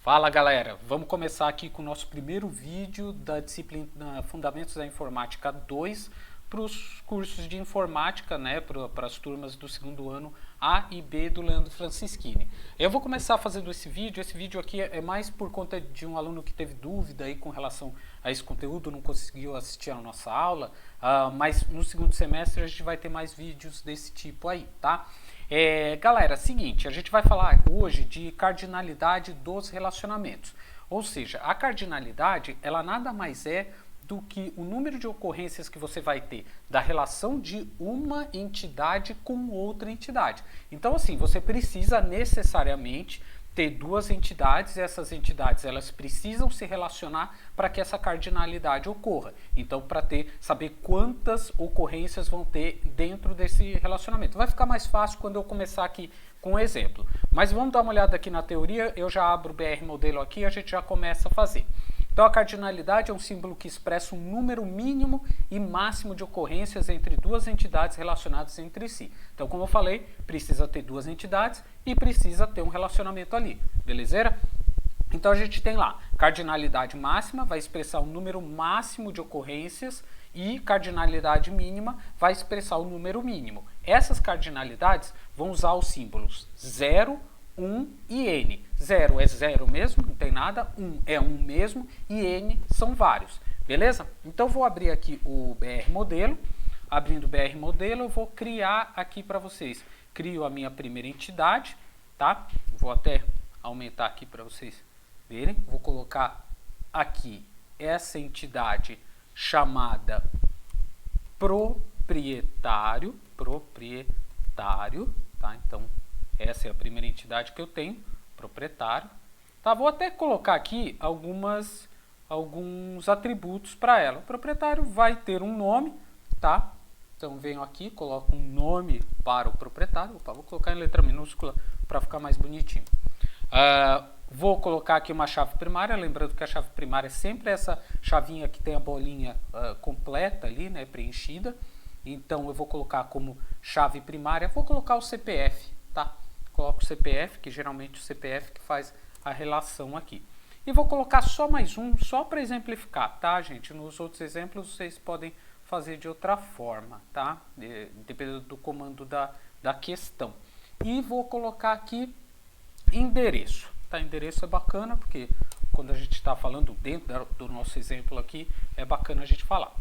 Fala galera, vamos começar aqui com o nosso primeiro vídeo da disciplina Fundamentos da Informática 2 para os cursos de informática, né, para as turmas do segundo ano A e B do Leandro Francischini. Eu vou começar fazendo esse vídeo aqui é mais por conta de um aluno que teve dúvida aí com relação a esse conteúdo, não conseguiu assistir a nossa aula, mas no segundo semestre a gente vai ter mais vídeos desse tipo aí, tá? Galera, seguinte, a gente vai falar hoje de cardinalidade dos relacionamentos. Ou seja, a cardinalidade, ela nada mais é do que o número de ocorrências que você vai ter da relação de uma entidade com outra entidade. Então, assim, você precisa necessariamente ter duas entidades, e essas entidades elas precisam se relacionar para que essa cardinalidade ocorra. Então, para saber quantas ocorrências vão ter dentro desse relacionamento. Vai ficar mais fácil quando eu começar aqui com um exemplo. Mas vamos dar uma olhada aqui na teoria, eu já abro o BR modelo aqui e a gente já começa a fazer. Então, a cardinalidade é um símbolo que expressa um número mínimo e máximo de ocorrências entre duas entidades relacionadas entre si. Então, como eu falei, precisa ter duas entidades e precisa ter um relacionamento ali, beleza? Então, a gente tem lá, cardinalidade máxima vai expressar o número máximo de ocorrências e cardinalidade mínima vai expressar o número mínimo. Essas cardinalidades vão usar os símbolos 0, 1 e N. 0 é 0 mesmo, não tem nada, 1 é 1 mesmo e N são vários, beleza? Então vou abrir aqui o BR modelo, abrindo o BR modelo eu vou criar aqui para vocês, crio a minha primeira entidade, tá? Vou até aumentar aqui para vocês verem, vou colocar aqui essa entidade chamada proprietário, tá? Então essa é a primeira entidade que eu tenho, proprietário. Tá, vou até colocar aqui alguns atributos para ela. O proprietário vai ter um nome, tá? Então venho aqui, coloco um nome para o proprietário. Opa, vou colocar em letra minúscula para ficar mais bonitinho. Vou colocar aqui uma chave primária, lembrando que a chave primária é sempre essa chavinha que tem a bolinha completa ali, né, preenchida. Então eu vou colocar como chave primária, vou colocar o CPF, tá? Coloco o CPF, que geralmente o CPF que faz a relação aqui. E vou colocar só mais um, só para exemplificar, tá, gente? Nos outros exemplos vocês podem fazer de outra forma, tá? Dependendo do comando da questão. E vou colocar aqui endereço. Tá? Endereço é bacana, porque quando a gente está falando dentro do nosso exemplo aqui, é bacana a gente falar.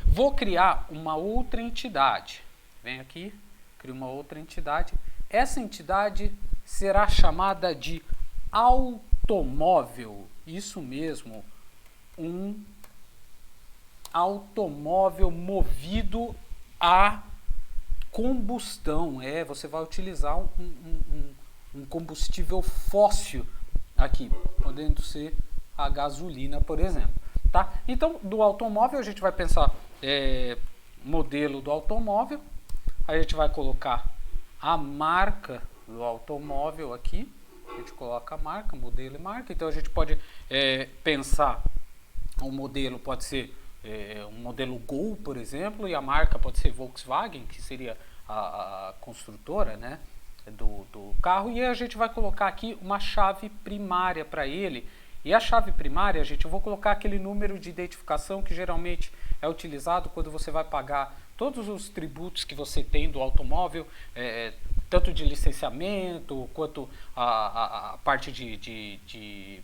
Vou criar uma outra entidade. Vem aqui, crio uma outra entidade. Essa entidade será chamada de automóvel. Isso mesmo, um automóvel movido a combustão. Você vai utilizar um combustível fóssil aqui, podendo ser a gasolina, por exemplo. Tá? Então, do automóvel, a gente vai pensar modelo do automóvel. A gente vai colocar a marca do automóvel aqui, a gente coloca a marca, modelo e marca. Então a gente pode pensar, o modelo pode ser um modelo Gol, por exemplo, e a marca pode ser Volkswagen, que seria a construtora, né, do carro. E a gente vai colocar aqui uma chave primária para ele. E a chave primária, eu vou colocar aquele número de identificação que geralmente é utilizado quando você vai pagar todos os tributos que você tem do automóvel, tanto de licenciamento, quanto a parte de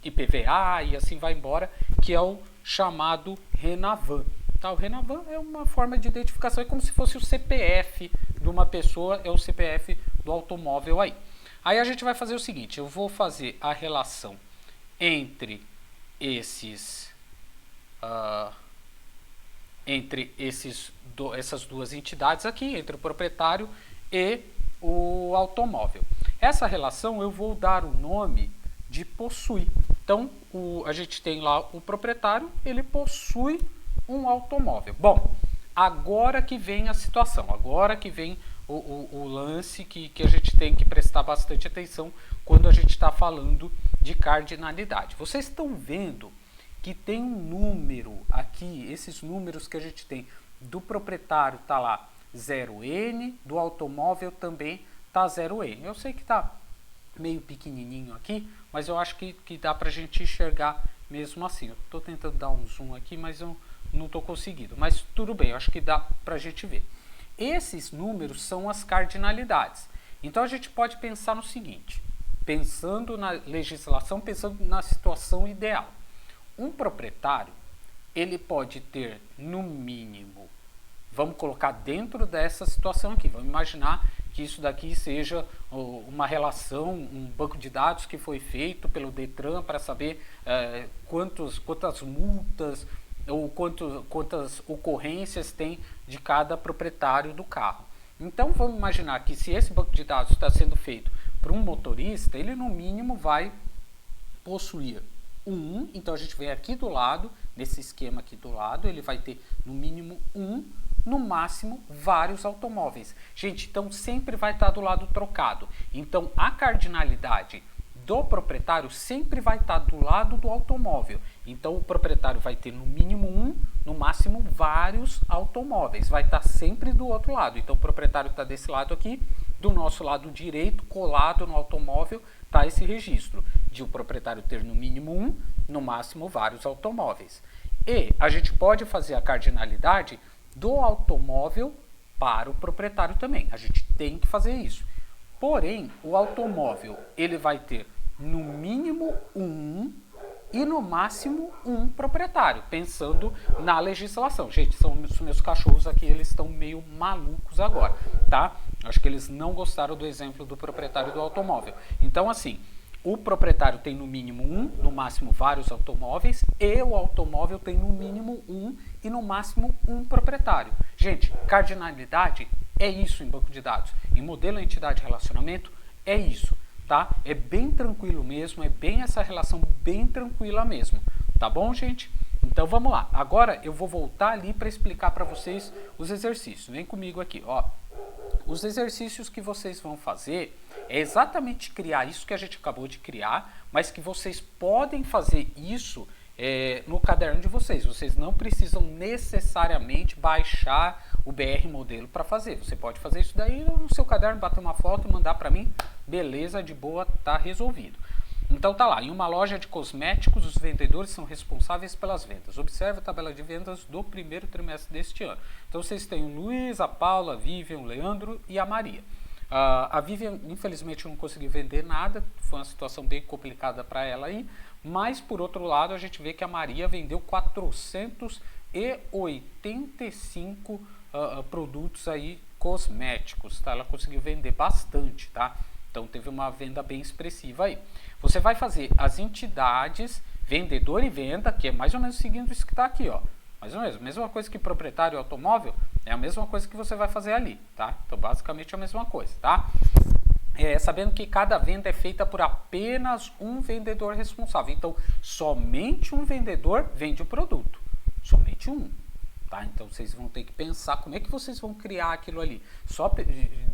IPVA e assim vai embora, que é o chamado Renavan. Tá? O Renavan é uma forma de identificação, é como se fosse o CPF de uma pessoa, é o CPF do automóvel aí. Aí a gente vai fazer o seguinte, eu vou fazer a relação entre essas duas entidades aqui, entre o proprietário e o automóvel. Essa relação eu vou dar o nome de possui. Então, a gente tem lá o proprietário, ele possui um automóvel. Bom, agora que vem a situação, agora que vem o lance que a gente tem que prestar bastante atenção quando a gente está falando de cardinalidade. Vocês estão vendo que tem um número aqui, esses números que a gente tem do proprietário está lá 0N, do automóvel também está 0N. Eu sei que está meio pequenininho aqui, mas eu acho que dá para a gente enxergar mesmo assim. Eu estou tentando dar um zoom aqui, mas eu não estou conseguindo. Mas tudo bem, eu acho que dá para a gente ver. Esses números são as cardinalidades. Então a gente pode pensar no seguinte, pensando na legislação, pensando na situação ideal. Um proprietário, ele pode ter no mínimo, vamos colocar dentro dessa situação aqui, vamos imaginar que isso daqui seja uma relação, um banco de dados que foi feito pelo Detran para saber quantas multas ou quantas ocorrências tem de cada proprietário do carro. Então vamos imaginar que se esse banco de dados está sendo feito para um motorista, ele no mínimo vai possuir então a gente vem aqui do lado, nesse esquema aqui do lado, ele vai ter no mínimo no máximo vários automóveis. Gente, então sempre vai estar do lado trocado. Então a cardinalidade do proprietário sempre vai estar do lado do automóvel. Então o proprietário vai ter no mínimo no máximo vários automóveis. Vai estar sempre do outro lado. Então o proprietário está desse lado aqui, do nosso lado direito, colado no automóvel, está esse registro de o proprietário ter no mínimo no máximo vários automóveis. E a gente pode fazer a cardinalidade do automóvel para o proprietário também. A gente tem que fazer isso. Porém, o automóvel ele vai ter no mínimo e no máximo proprietário, pensando na legislação. Gente, são os meus cachorros aqui, eles estão meio malucos agora, tá? Acho que eles não gostaram do exemplo do proprietário do automóvel. Então, assim, o proprietário tem no mínimo no máximo vários automóveis, e o automóvel tem no mínimo e no máximo proprietário. Gente, cardinalidade é isso em banco de dados. Em modelo entidade relacionamento é isso, tá? É bem tranquilo mesmo, é bem essa relação bem tranquila mesmo, tá bom, gente? Então vamos lá. Agora eu vou voltar ali para explicar para vocês os exercícios. Vem comigo aqui, ó. Os exercícios que vocês vão fazer é exatamente criar isso que a gente acabou de criar, mas que vocês podem fazer isso no caderno de vocês. Vocês não precisam necessariamente baixar o BR modelo para fazer. Você pode fazer isso daí no seu caderno, bater uma foto e mandar para mim. Beleza, de boa, tá resolvido. Então tá lá, em uma loja de cosméticos, os vendedores são responsáveis pelas vendas. Observe a tabela de vendas do primeiro trimestre deste ano. Então vocês têm o Luiz, a Paula, a Vivian, o Leandro e a Maria. A Vivian, infelizmente, não conseguiu vender nada, foi uma situação bem complicada para ela aí, mas por outro lado a gente vê que a Maria vendeu 485 produtos aí cosméticos, tá? Ela conseguiu vender bastante, tá? Então teve uma venda bem expressiva aí. Você vai fazer as entidades, vendedor e venda, que é mais ou menos seguindo isso que está aqui, ó. Mais ou menos, a mesma coisa que proprietário e automóvel, é a mesma coisa que você vai fazer ali, tá? Então basicamente é a mesma coisa, tá? Sabendo que cada venda é feita por apenas um vendedor responsável. Então somente um vendedor vende o produto, somente um. Tá? Então vocês vão ter que pensar como é que vocês vão criar aquilo ali. Só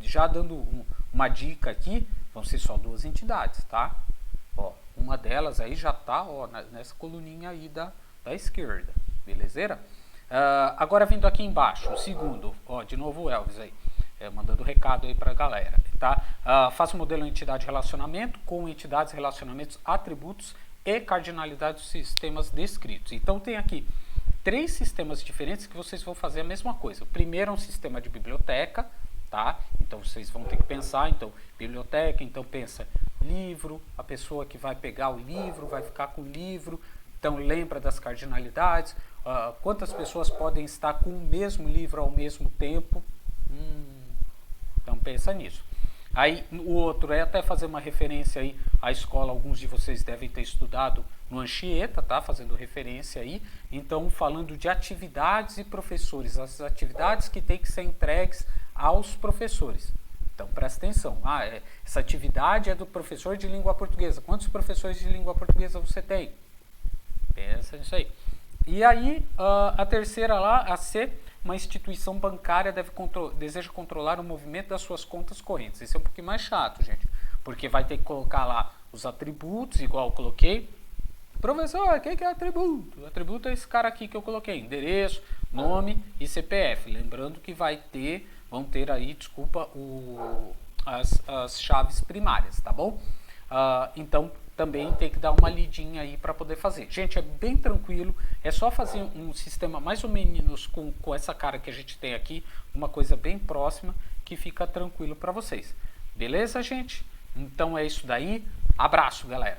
já dando uma dica aqui, vão ser só 2 entidades, tá? Ó, uma delas aí já tá, ó, nessa coluninha aí da esquerda, belezeira? Agora vindo aqui embaixo, o segundo, ó, de novo o Elvis aí, mandando recado aí pra galera, tá? Faça o modelo entidade relacionamento com entidades, relacionamentos, atributos e cardinalidade dos sistemas descritos. Então tem aqui 3 sistemas diferentes que vocês vão fazer a mesma coisa. O primeiro é um sistema de biblioteca, tá? Então vocês vão ter que pensar, então, biblioteca, então pensa livro, a pessoa que vai pegar o livro, vai ficar com o livro, então lembra das cardinalidades, quantas pessoas podem estar com o mesmo livro ao mesmo tempo, então pensa nisso. Aí o outro é até fazer uma referência aí à escola, alguns de vocês devem ter estudado no Anchieta, tá? Fazendo referência aí. Então falando de atividades e professores, as atividades que tem que ser entregues aos professores. Então presta atenção, essa atividade é do professor de língua portuguesa. Quantos professores de língua portuguesa você tem? Pensa nisso aí. E aí a terceira lá, a C, uma instituição bancária deseja controlar o movimento das suas contas correntes. Esse é um pouquinho mais chato, gente, porque vai ter que colocar lá os atributos, igual eu coloquei. Professor, o que é atributo? O atributo é esse cara aqui que eu coloquei, endereço, nome e CPF. Lembrando que vão ter aí, desculpa, as chaves primárias, tá bom? Então também tem que dar uma lidinha aí para poder fazer. Gente, é bem tranquilo, é só fazer um sistema mais ou menos com essa cara que a gente tem aqui, uma coisa bem próxima, que fica tranquilo para vocês. Beleza, gente? Então é isso daí. Abraço, galera!